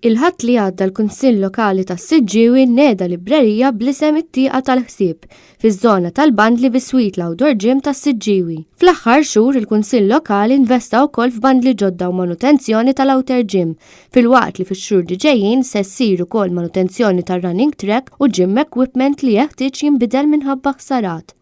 Il-ħadd li għadda l-Kunsill Lokali tas-Siġġiewi neda librerija bl-isem it-Tieqa tal-Ħsieb fiż-żona tal-bandli bis-Sweet Outdoor Gym tas-Siġġiewi. Fl-aħħar xhur il-Kunsill Lokali investa wkoll f'bandli ġodda u manutenzjoni tal-Outer Gym, filwaqt li fix-xhur li ġejjin se ssir ukoll manutenzjoni tar-running track u gym equipment li jeħtieġ jinbidel minħabba ħsarat.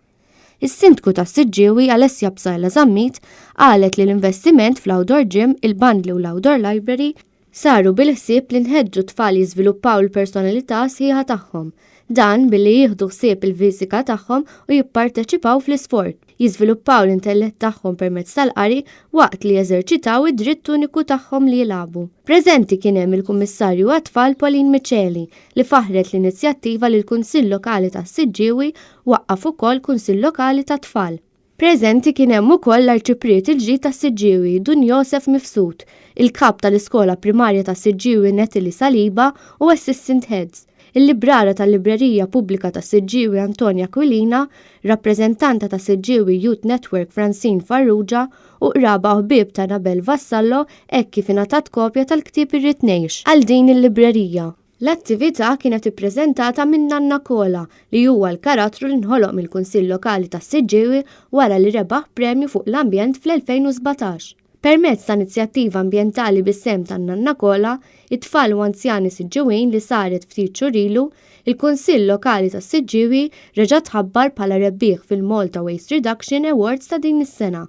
Is-Sindku tas-Siġġiewi Alessia Bsajla Żammit qalet li l-investiment fl-Outdoor Gym, il-bandli u l-Outdoor Library saru bil-ħsieb li nħeġġu tfal jiżviluppaw il-personalità sħiħa tagħhom, dan billi jieħdu ħsieb il-fiżika tagħhom u jipparteċipaw fl-isport, jiżviluppaw l-intellett tagħhom permezz tal-qari waqt li jeżerċitaw id-dritt uniku tagħhom li jilagħbu. Preżenti kien hemm il-Kummissarju għat-Tfal Pauline Micheli li faħret l-inizjattiva li l-Kunsill Lokali tas-Siġġiewi waqqaf ukoll Kunsill Lokali tat-Tfal. Preżenti kien hemm ukoll l-Arċipriet il-ġdid tas-Siġġiewi Dun Josef Mifsud, il-kap tal-Iskola Primarja tas-Siġġiewi Netili Saliba u Assistant Heads, il-librara tal-Librerija Pubblika tas-Siġġiewi Antonja Aquilina, rappreżentanta tas-Siġġiewi Youth Network Francine Farrugia u qraba ħbieb ta' Nabel Vassallo hekk kif ingħatat kopja tal-ktieb Irrid Ngħix għal din il-librerija. L-attività kienet ippreżentata minn Nanna Kola li huwa l-karattru li nħoloq mill-Kunsill Lokali tas-Siġġiewi wara li rebaħ premju fuq l-ambjent fl-2017. Permezz ta' inizjattiva ambjentali bis-sem ta' Nanna Kola, it-tfal u anzjani Siġġiewin li saret ftit xhur ilu, il-Kunsill Lokali tas-Siġġiewi reġa' tħabbar bħala rebbieħ fil-Malta Waste Reduction Awards ta' din is-sena.